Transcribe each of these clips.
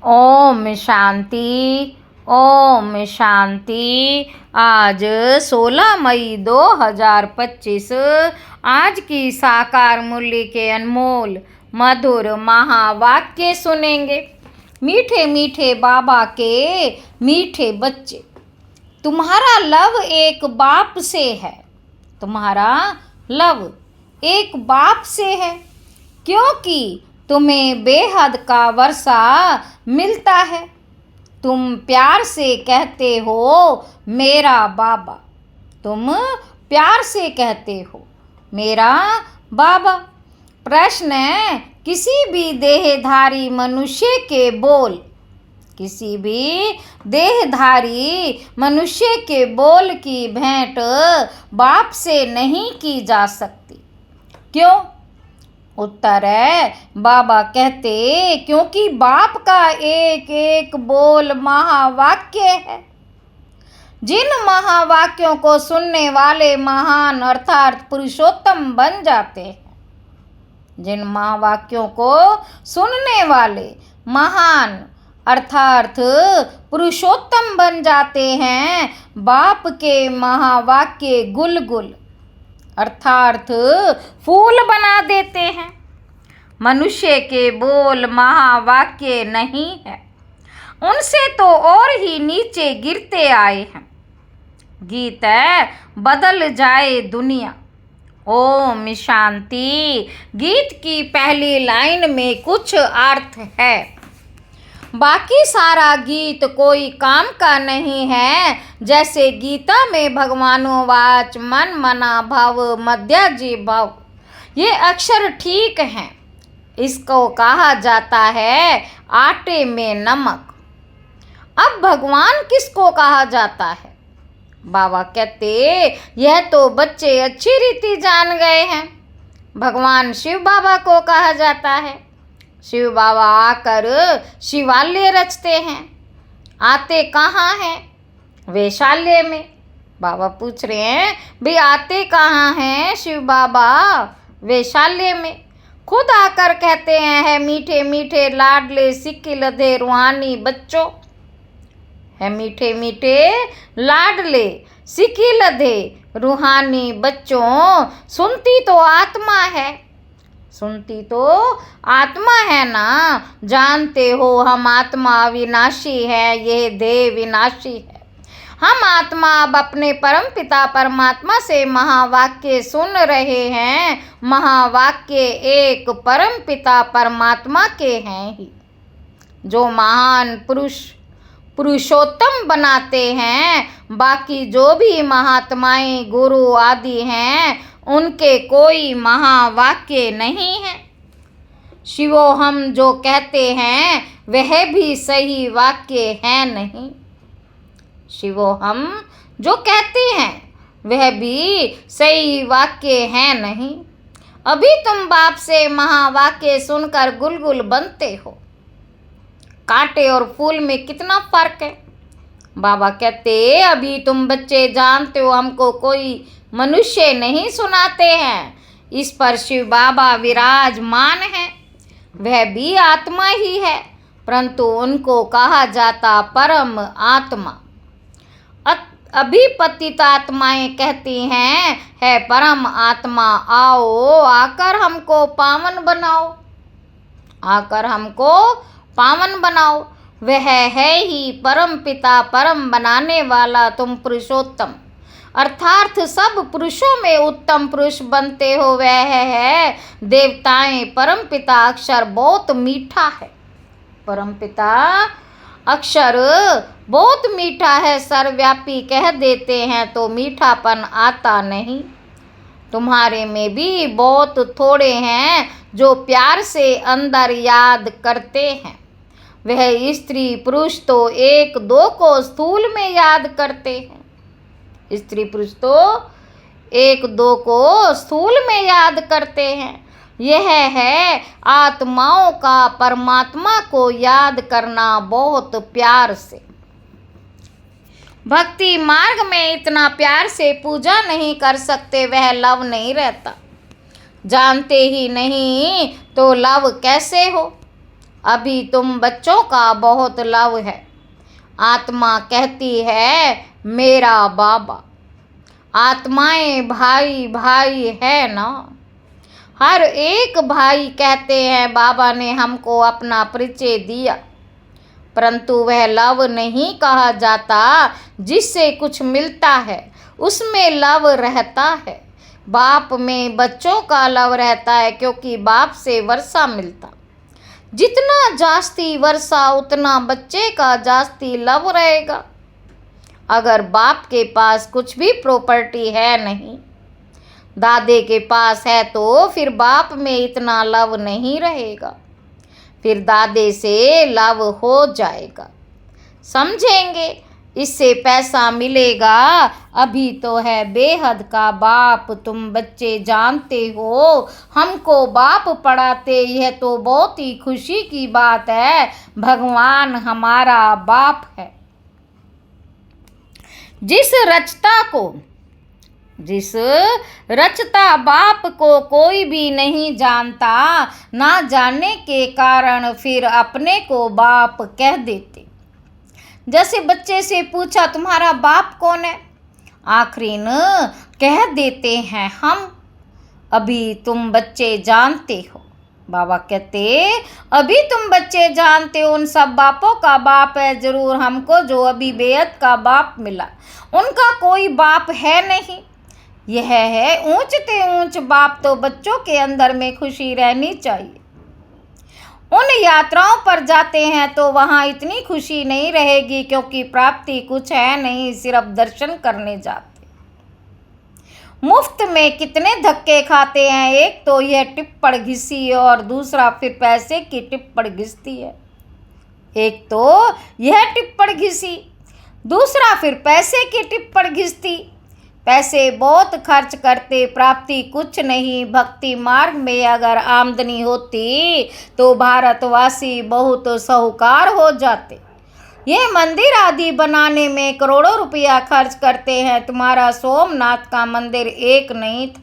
ओम शांति। ओम शांति। आज 16 मई 2025 आज की साकार मूल्य के अनमोल मधुर महावाक्य सुनेंगे। मीठे मीठे बाबा के मीठे बच्चे, तुम्हारा लव एक बाप से है। तुम्हारा लव एक बाप से है, क्योंकि तुम्हें बेहद का वर्षा मिलता है। तुम प्यार से कहते हो मेरा बाबा। तुम प्यार से कहते हो मेरा बाबा। प्रश्न है, किसी भी देहधारी मनुष्य के बोल, किसी भी देहधारी मनुष्य के बोल की भेंट बाप से नहीं की जा सकती। क्यों? उत्तर है, बाबा कहते क्योंकि बाप का एक एक बोल महावाक्य है। जिन महावाक्यों को सुनने वाले महान अर्थात पुरुषोत्तम बन जाते हैं, जिन महावाक्यों को सुनने वाले महान अर्थात पुरुषोत्तम बन जाते हैं, बाप के महावाक्य गुलगुल अर्थात फूल बना देते हैं। मनुष्य के बोल महावाक्य नहीं है, उनसे तो और ही नीचे गिरते आए हैं। गीत है, बदल जाए दुनिया। ओम शांति। गीत की पहली लाइन में कुछ अर्थ है, बाकी सारा गीत कोई काम का नहीं है। जैसे गीता में भगवानोवाच मन मना भव मध्याजी भव, ये अक्षर ठीक हैं। इसको कहा जाता है आटे में नमक। अब भगवान किसको कहा जाता है? बाबा कहते यह तो बच्चे अच्छी रीति जान गए हैं। भगवान शिव बाबा को कहा जाता है। शिव बाबा आकर शिवालय रचते हैं। आते कहाँ हैं? वैशाल्य में। बाबा पूछ रहे हैं, भी आते कहाँ हैं शिव बाबा? वैशाल्य में। खुद आकर कहते हैं, है मीठे मीठे लाडले सिक्की लधे रूहानी बच्चों। है मीठे मीठे लाडले सिक्की लधे रूहानी बच्चों। सुनती तो आत्मा है, सुनती तो आत्मा है ना। जानते हो हम आत्मा अविनाशी है, ये देह विनाशी है। हम आत्मा अब अपने परम पिता परमात्मा से महावाक्य सुन रहे हैं। महावाक्य एक परम पिता परमात्मा के हैं ही, जो महान पुरुषोत्तम बनाते हैं। बाकी जो भी महात्माएं गुरु आदि हैं, उनके कोई महावाक्य नहीं है। शिवो हम जो कहते हैं वह भी सही वाक्य है नहीं। शिवो हम जो कहते हैं वह भी सही वाक्य है नहीं। अभी तुम बाप से महावाक्य सुनकर गुलगुल बनते हो। कांटे और फूल में कितना फर्क है? बाबा कहते अभी तुम बच्चे जानते हो, हमको कोई मनुष्य नहीं सुनाते हैं। इस पर शिव बाबा विराजमान है। वह भी आत्मा ही है, परंतु उनको कहा जाता परम आत्मा। अभी पतित आत्माएं कहती हैं, है परम आत्मा आओ, आकर हमको पावन बनाओ, आकर हमको पावन बनाओ। वह है ही परम पिता परम बनाने वाला। तुम पुरुषोत्तम अर्थात सब पुरुषों में उत्तम पुरुष बनते हो। वह है देवताएं। परम पिता अक्षर बहुत मीठा है। परम पिता अक्षर बहुत मीठा है। सर्वव्यापी कह देते हैं तो मीठापन आता नहीं। तुम्हारे में भी बहुत थोड़े हैं जो प्यार से अंदर याद करते हैं। वह स्त्री पुरुष तो एक दो को स्थूल में याद करते हैं। स्त्री पुरुष तो एक दो को स्थूल में याद करते हैं। यह है आत्माओं का परमात्मा को याद करना बहुत प्यार से। भक्ति मार्ग में इतना प्यार से पूजा नहीं कर सकते, वह लव नहीं रहता। जानते ही नहीं तो लव कैसे हो? अभी तुम बच्चों का बहुत लव है। आत्मा कहती है मेरा बाबा। आत्माएं भाई भाई है ना। हर एक भाई कहते हैं बाबा ने हमको अपना परिचय दिया, परंतु वह लव नहीं कहा जाता। जिससे कुछ मिलता है उसमें लव रहता है। बाप में बच्चों का लव रहता है, क्योंकि बाप से वर्षा मिलता। जितना जास्ती वर्षा उतना बच्चे का जास्ती लव रहेगा। अगर बाप के पास कुछ भी प्रॉपर्टी है नहीं, दादे के पास है, तो फिर बाप में इतना लव नहीं रहेगा। फिर दादे से लव हो जाएगा। समझेंगे, इससे पैसा मिलेगा। अभी तो है बेहद का बाप। तुम बच्चे जानते हो हमको बाप पढ़ाते, यह तो बहुत ही खुशी की बात है। भगवान हमारा बाप है। जिस रचता बाप को कोई भी नहीं जानता, ना जानने के कारण फिर अपने को बाप कह देते। जैसे बच्चे से पूछा तुम्हारा बाप कौन है, आखिरीन कह देते हैं हम। अभी तुम बच्चे जानते हो। बाबा कहते अभी तुम बच्चे जानते हो उन सब बापों का बाप है जरूर हमको, जो अभी बेहद का बाप मिला। उनका कोई बाप है नहीं। यह है ऊंच ते ऊंच बाप। तो बच्चों के अंदर में खुशी रहनी चाहिए। उन यात्राओं पर जाते हैं तो वहाँ इतनी खुशी नहीं रहेगी, क्योंकि प्राप्ति कुछ है नहीं, सिर्फ दर्शन करने जाते। मुफ्त में कितने धक्के खाते हैं। एक तो यह टिप्पण घिसी और दूसरा फिर पैसे की टिप्पण घिसती है। एक तो यह टिप्पण घिसी, दूसरा फिर पैसे की टिप्पण घिसती। पैसे बहुत खर्च करते, प्राप्ति कुछ नहीं। भक्ति मार्ग में अगर आमदनी होती तो भारतवासी बहुत साहूकार हो जाते। ये मंदिर आदि बनाने में करोड़ों रुपया खर्च करते हैं। तुम्हारा सोमनाथ का मंदिर एक नहीं था,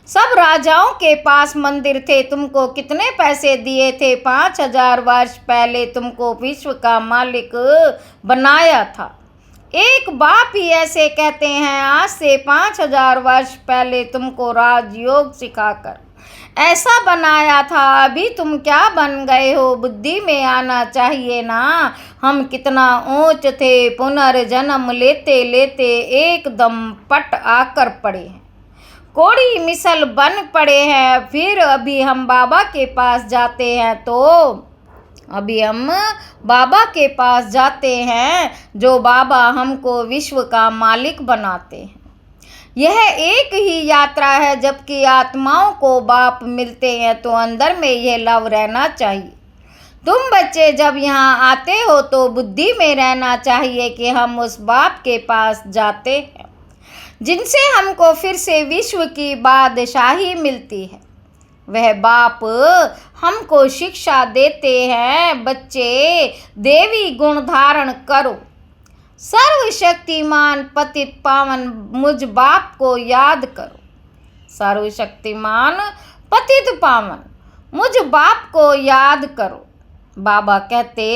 सब राजाओं के पास मंदिर थे। तुमको कितने पैसे दिए थे? 5000 वर्ष पहले तुमको विश्व का मालिक बनाया था। एक बाप ही ऐसे कहते हैं आज से 5000 वर्ष पहले तुमको राजयोग सिखाकर ऐसा बनाया था। अभी तुम क्या बन गए हो? बुद्धि में आना चाहिए ना। हम कितना ऊंच थे, पुनर्जन्म लेते लेते एकदम पट आकर पड़े हैं, कोड़ी मिसल बन पड़े हैं। फिर अभी हम बाबा के पास जाते हैं जो बाबा हमको विश्व का मालिक बनाते हैं। यह एक ही यात्रा है। जबकि आत्माओं को बाप मिलते हैं तो अंदर में यह लव रहना चाहिए। तुम बच्चे जब यहाँ आते हो तो बुद्धि में रहना चाहिए कि हम उस बाप के पास जाते हैं जिनसे हमको फिर से विश्व की बादशाही मिलती है। वह बाप हमको शिक्षा देते हैं, बच्चे देवी गुण धारण करो। सर्वशक्तिमान पतित पावन मुझ बाप को याद करो। सर्वशक्तिमान पतित पावन मुझ बाप को याद करो। बाबा कहते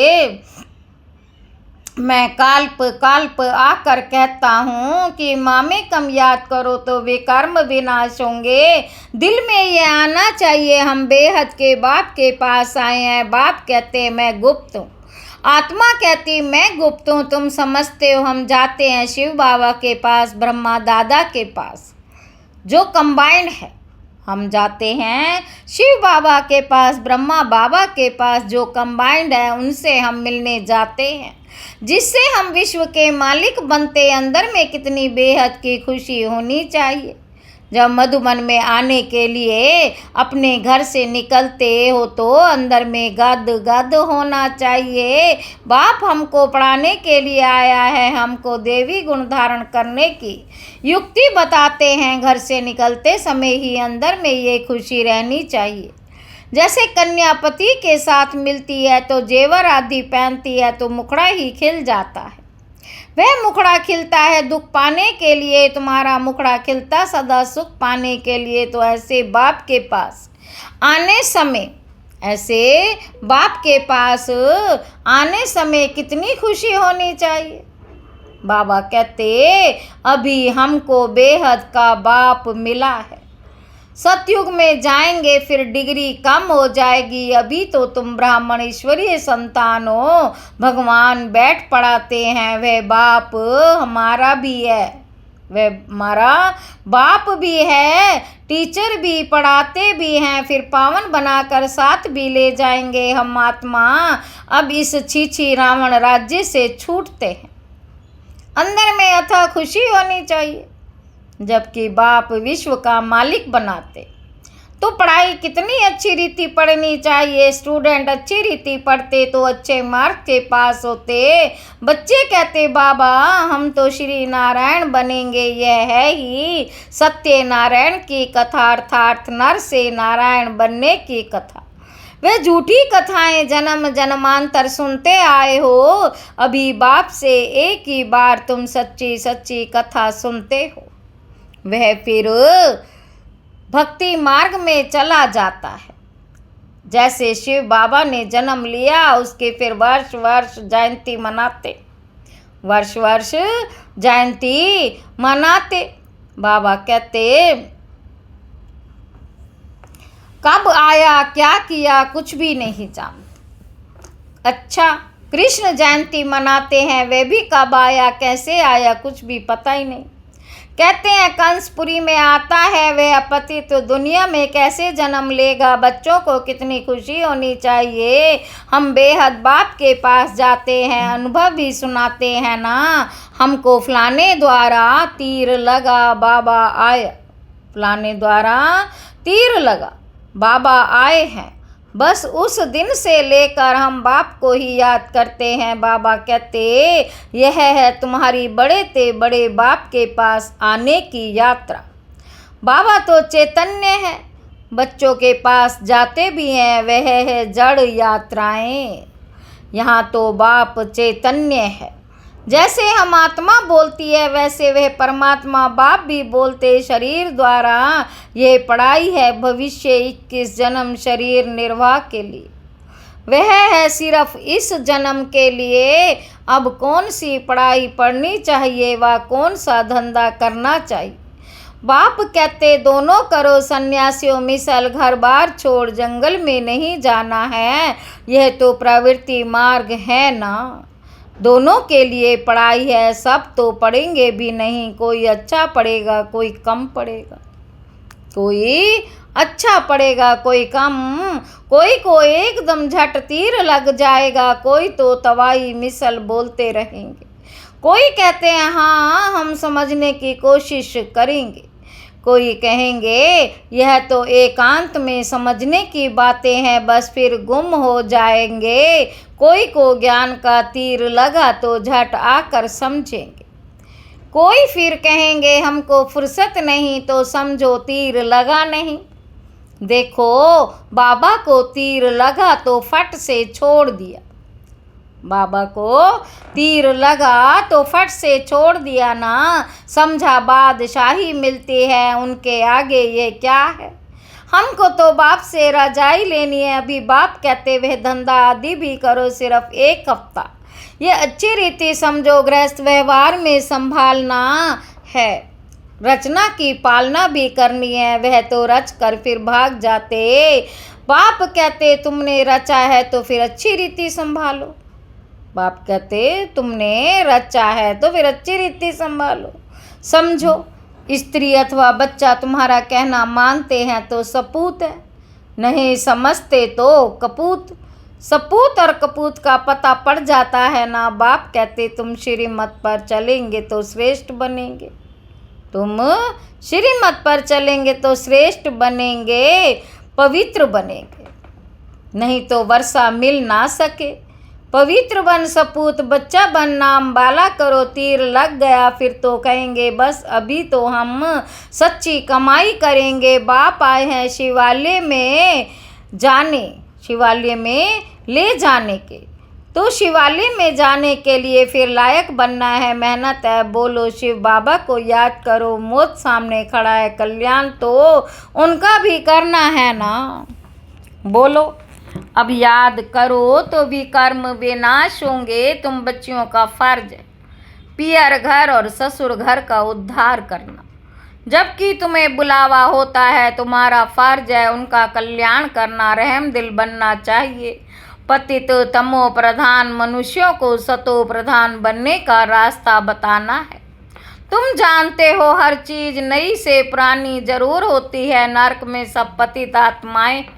मैं काल्प आकर कहता हूँ कि मामे कम याद करो तो वे कर्म विनाश होंगे। दिल में ये आना चाहिए हम बेहद के बाप के पास आए हैं। बाप कहते मैं गुप्त हूँ, आत्मा कहती मैं गुप्त हूँ। तुम समझते हो हम जाते हैं शिव बाबा के पास, ब्रह्मा दादा के पास जो कंबाइंड है। हम जाते हैं शिव बाबा के पास, ब्रह्मा बाबा के पास जो कंबाइंड है, उनसे हम मिलने जाते हैं जिससे हम विश्व के मालिक बनते। अंदर में कितनी बेहद की खुशी होनी चाहिए। जब मधुबन में आने के लिए अपने घर से निकलते हो तो अंदर में गद होना चाहिए। बाप हमको पढ़ाने के लिए आया है, हमको देवी गुण धारण करने की युक्ति बताते हैं। घर से निकलते समय ही अंदर में ये खुशी रहनी चाहिए। जैसे कन्या पति के साथ मिलती है तो जेवर आदि पहनती है तो मुखड़ा ही खिल जाता है। वह मुखड़ा खिलता है दुख पाने के लिए, तुम्हारा मुखड़ा खिलता सदा सुख पाने के लिए। तो ऐसे बाप के पास आने समय ऐसे बाप के पास आने समय कितनी खुशी होनी चाहिए। बाबा कहते अभी हमको बेहद का बाप मिला है। सतयुग में जाएंगे फिर डिग्री कम हो जाएगी। अभी तो तुम ब्राह्मण ईश्वरीय संतान हो। भगवान बैठ पढ़ाते हैं, वह बाप हमारा भी है, वह हमारा बाप भी है, टीचर भी, पढ़ाते भी हैं, फिर पावन बनाकर साथ भी ले जाएंगे हम आत्मा। अब इस छीछी रावण राज्य से छूटते हैं। अंदर में अथाह खुशी होनी चाहिए। जबकि बाप विश्व का मालिक बनाते तो पढ़ाई कितनी अच्छी रीति पढ़नी चाहिए। स्टूडेंट अच्छी रीति पढ़ते तो अच्छे मार्क के पास होते। बच्चे कहते बाबा हम तो श्री नारायण बनेंगे। यह है ही सत्य नारायण की कथा, अर्थात नर से नारायण बनने की कथा। वे झूठी कथाएं जन्म जन्मांतर सुनते आए हो। अभी बाप से एक ही बार तुम सच्ची सच्ची कथा सुनते हो। वह फिर भक्ति मार्ग में चला जाता है। जैसे शिव बाबा ने जन्म लिया, उसके फिर वर्ष वर्ष जयंती मनाते, वर्ष वर्ष जयंती मनाते। बाबा कहते कब आया क्या किया कुछ भी नहीं जानते। अच्छा, कृष्ण जयंती मनाते हैं, वे भी कब आया कैसे आया कुछ भी पता ही नहीं। कहते हैं कंसपुरी में आता है, वह अपतित तो दुनिया में कैसे जन्म लेगा। बच्चों को कितनी खुशी होनी चाहिए। हम बेहद बाप के पास जाते हैं, अनुभव भी सुनाते हैं ना। हमको फलाने द्वारा तीर लगा बाबा आए, फलाने द्वारा तीर लगा बाबा आए हैं। बस उस दिन से लेकर हम बाप को ही याद करते हैं। बाबा कहते यह है तुम्हारी बड़े ते बड़े बाप के पास आने की यात्रा। बाबा तो चैतन्य है, बच्चों के पास जाते भी हैं, वह है जड़ यात्राएं। यहाँ तो बाप चैतन्य है। जैसे हम आत्मा बोलती है वैसे वह परमात्मा बाप भी बोलते। शरीर द्वारा ये पढ़ाई है भविष्य 21 जन्म शरीर निर्वाह के लिए। वह है सिर्फ इस जन्म के लिए। अब कौन सी पढ़ाई पढ़नी चाहिए व कौन सा धंधा करना चाहिए। बाप कहते दोनों करो सन्यासियों मिसल, घर बार छोड़ जंगल में नहीं जाना है। यह तो प्रवृत्ति मार्ग है ना। दोनों के लिए पढ़ाई है, सब तो पढ़ेंगे भी नहीं। कोई अच्छा पढ़ेगा, कोई कम पढ़ेगा, कोई अच्छा पढ़ेगा, कोई कम। कोई को एकदम झट तीर लग जाएगा, कोई तो तवाई मिसल बोलते रहेंगे। कोई कहते हैं हाँ हम समझने की कोशिश करेंगे, कोई कहेंगे यह तो एकांत में समझने की बातें हैं, बस फिर गुम हो जाएंगे। कोई को ज्ञान का तीर लगा तो झट आकर समझेंगे। कोई फिर कहेंगे हमको फुर्सत नहीं, तो समझो तीर लगा नहीं। देखो बाबा को तीर लगा तो फट से छोड़ दिया। बाबा को तीर लगा तो फट से छोड़ दिया ना। समझा बादशाही मिलती है, उनके आगे ये क्या है। हमको तो बाप से रजाई लेनी है। अभी बाप कहते वह धंधा आदि भी करो सिर्फ 1 हफ्ता। ये अच्छी रीति समझो, गृहस्थ व्यवहार में संभालना है, रचना की पालना भी करनी है। वह तो रच कर फिर भाग जाते। बाप कहते तुमने रचा है तो फिर अच्छी रीति संभालो। बाप कहते तुमने रचा है तो फिर अच्छी रीति संभालो। समझो, स्त्री अथवा बच्चा तुम्हारा कहना मानते हैं तो सपूत है, नहीं समझते तो कपूत। सपूत और कपूत का पता पड़ जाता है ना। बाप कहते तुम श्रीमत पर चलेंगे तो श्रेष्ठ बनेंगे, तुम श्रीमत पर चलेंगे तो श्रेष्ठ बनेंगे, पवित्र बनेंगे, नहीं तो वर्षा मिल ना सके। पवित्र बन सपूत, बच्चा बन, नाम बाला करो। तीर लग गया फिर तो कहेंगे बस अभी तो हम सच्ची कमाई करेंगे। बाप आए हैं शिवालय में जाने, शिवालय में ले जाने के। तो शिवालय में जाने के लिए फिर लायक बनना है, मेहनत है। बोलो शिव बाबा को याद करो, मौत सामने खड़ा है, कल्याण तो उनका भी करना है ना। बोलो अब याद करो तो विकर्म विनाश होंगे। तुम बच्चियों का फर्ज है पियर घर और ससुर घर का उद्धार करना। जबकि तुम्हें बुलावा होता है, तुम्हारा फर्ज है उनका कल्याण करना। रहम दिल बनना चाहिए। पतित तमो प्रधान मनुष्यों को सतो प्रधान बनने का रास्ता बताना है। तुम जानते हो हर चीज नई से पुरानी जरूर होती है। नरक में सब पतित आत्माएं हैं।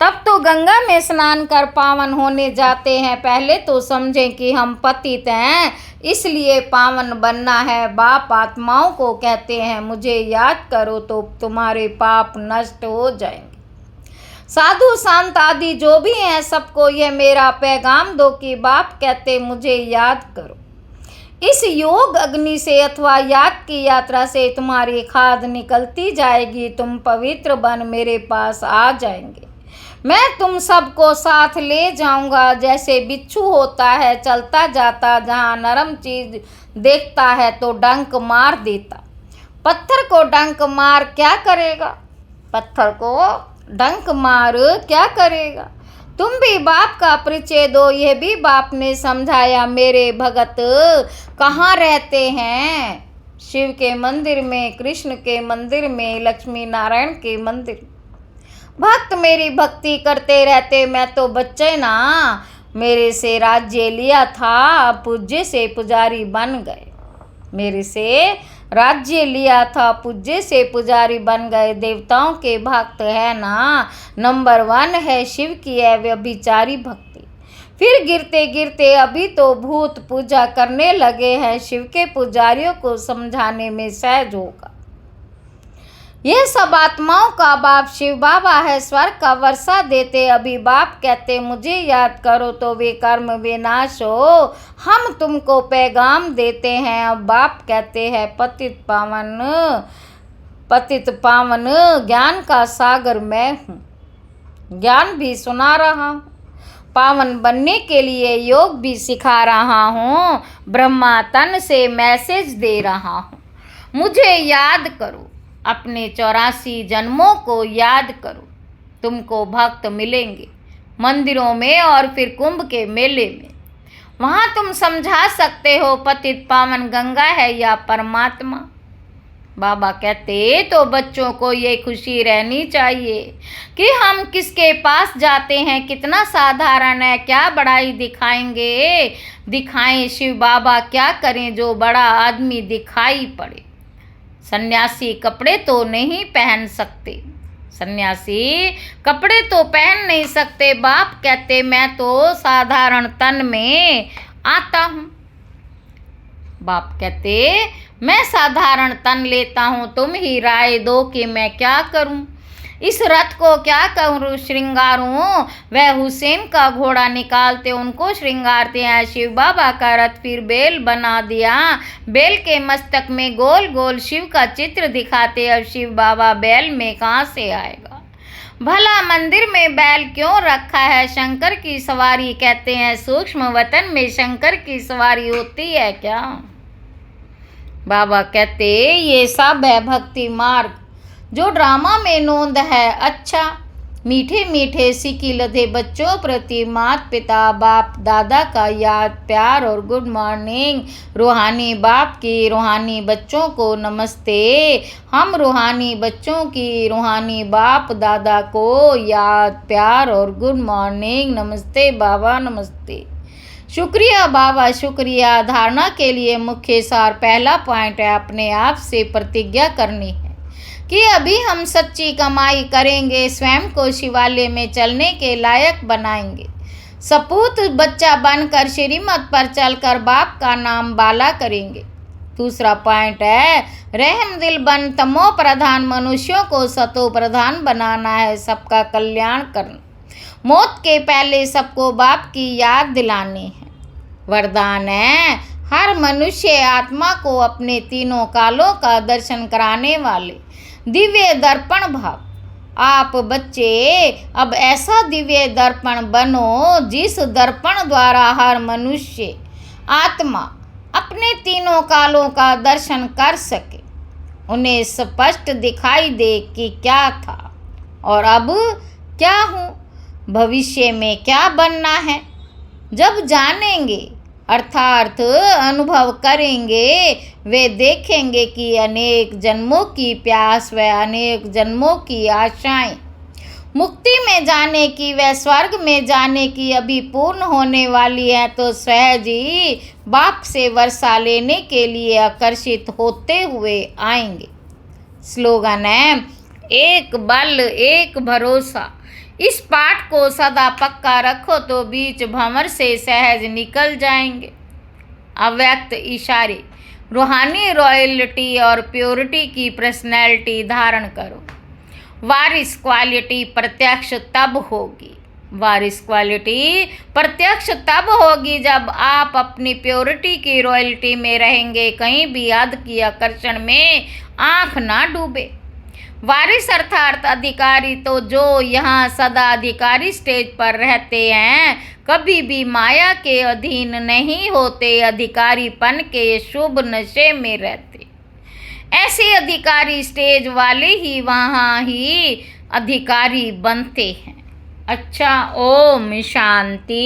तब तो गंगा में स्नान कर पावन होने जाते हैं। पहले तो समझें कि हम पतित हैं, इसलिए पावन बनना है। बाप आत्माओं को कहते हैं मुझे याद करो तो तुम्हारे पाप नष्ट हो जाएंगे। साधु संत आदि जो भी हैं सबको यह मेरा पैगाम दो कि बाप कहते मुझे याद करो। इस योग अग्नि से अथवा याद की यात्रा से तुम्हारी खाद निकलती जाएगी। तुम पवित्र बन मेरे पास आ जाएंगे। मैं तुम सबको साथ ले जाऊंगा। जैसे बिच्छू होता है चलता जाता, जहाँ नरम चीज देखता है तो डंक मार देता। पत्थर को डंक मार क्या करेगा? पत्थर को डंक मार क्या करेगा? तुम भी बाप का परिचय दो। यह भी बाप ने समझाया। मेरे भगत कहाँ रहते हैं? शिव के मंदिर में, कृष्ण के मंदिर में, लक्ष्मी नारायण के मंदिर में। भक्त मेरी भक्ति करते रहते। मैं तो बच्चे ना, मेरे से राज्य लिया था, पूज्य से पुजारी बन गए। मेरे से राज्य लिया था, पूज्य से पुजारी बन गए। देवताओं के भक्त है ना, नंबर 1 है शिव की है व्यभिचारी भक्ति। फिर गिरते गिरते अभी तो भूत पूजा करने लगे हैं। शिव के पुजारियों को समझाने में सहज होगा। यह सब आत्माओं का बाप शिव बाबा है। स्वर्ग का वर्षा देते। अभी बाप कहते मुझे याद करो तो वे कर्म विनाश हो। हम तुमको पैगाम देते हैं। अब बाप कहते हैं पतित पावन ज्ञान का सागर मैं हूँ। ज्ञान भी सुना रहा हूँ, पावन बनने के लिए योग भी सिखा रहा हूँ। ब्रह्मा तन से मैसेज दे रहा हूँ। मुझे याद करो, अपने 84 जन्मों को याद करो। तुमको भक्त मिलेंगे मंदिरों में और फिर कुंभ के मेले में। वहाँ तुम समझा सकते हो पतित पावन गंगा है या परमात्मा। बाबा कहते तो बच्चों को ये खुशी रहनी चाहिए कि हम किसके पास जाते हैं। कितना साधारण है, क्या बड़ाई दिखाएं शिव बाबा क्या करें जो बड़ा आदमी दिखाई पड़े। सन्यासी कपड़े तो नहीं पहन सकते, सन्यासी कपड़े तो पहन नहीं सकते। बाप कहते मैं तो साधारण तन में आता हूँ। बाप कहते मैं साधारण तन लेता हूँ। तुम ही राय दो कि मैं क्या करूँ। इस रथ को क्या करूँ, श्रृंगारूँ। वह हुसैन का घोड़ा निकालते उनको श्रृंगारते हैं। शिव बाबा का रथ फिर बेल बना दिया। बेल के मस्तक में गोल गोल शिव का चित्र दिखाते। अब शिव बाबा बैल में कहाँ से आएगा? भला मंदिर में बैल क्यों रखा है? शंकर की सवारी कहते हैं। सूक्ष्म वतन में शंकर की सवारी होती है क्या? बाबा कहते ये सब है भक्ति मार्ग जो ड्रामा में नोंद है। अच्छा मीठे मीठे सिकी लधे बच्चों प्रति माता पिता बाप दादा का याद प्यार और गुड मॉर्निंग। रूहानी बाप की रूहानी बच्चों को नमस्ते। हम रूहानी बच्चों की रूहानी बाप दादा को याद प्यार और गुड मॉर्निंग। नमस्ते बाबा नमस्ते। शुक्रिया बाबा शुक्रिया। धारणा के लिए मुख्य सार पहला पॉइंट है अपने आप से प्रतिज्ञा करनी है कि अभी हम सच्ची कमाई करेंगे, स्वयं को शिवालय में चलने के लायक बनाएंगे, सपूत बच्चा बनकर श्रीमत पर चलकर बाप का नाम बाला करेंगे। दूसरा पॉइंट है रहम दिल बन तमो प्रधान मनुष्यों को सतो प्रधान बनाना है, सबका कल्याण करना। मौत के पहले सबको बाप की याद दिलानी है। वरदान है हर मनुष्य आत्मा को अपने तीनों कालों का दर्शन कराने वाले दिव्य दर्पण भाव। आप बच्चे अब ऐसा दिव्य दर्पण बनो जिस दर्पण द्वारा हर मनुष्य आत्मा अपने तीनों कालों का दर्शन कर सके, उन्हें स्पष्ट दिखाई दे कि क्या था और अब क्या हूँ। भविष्य में क्या बनना है जब जानेंगे अर्थात अनुभव करेंगे, वे देखेंगे कि अनेक जन्मों की प्यास व अनेक जन्मों की आशाएं मुक्ति में जाने की व स्वर्ग में जाने की अभी पूर्ण होने वाली है, तो सहज ही बाप से वर्षा लेने के लिए आकर्षित होते हुए आएंगे। स्लोगन है, एक बल एक भरोसा। इस पाठ को सदा पक्का रखो तो बीच भंवर से सहज निकल जाएंगे। अव्यक्त इशारे, रूहानी रॉयल्टी और प्योरिटी की पर्सनैलिटी धारण करो। वारिस क्वालिटी प्रत्यक्ष तब होगी, वारिस क्वालिटी प्रत्यक्ष तब होगी जब आप अपनी प्योरिटी की रॉयल्टी में रहेंगे, कहीं भी अध की आकर्षण में आंख ना डूबे। वारिस अर्थात अधिकारी, तो जो यहाँ सदा अधिकारी स्टेज पर रहते हैं कभी भी माया के अधीन नहीं होते, अधिकारीपन के शुभ नशे में रहते। ऐसे अधिकारी स्टेज वाले ही वहाँ ही अधिकारी बनते हैं। अच्छा, ओम शांति।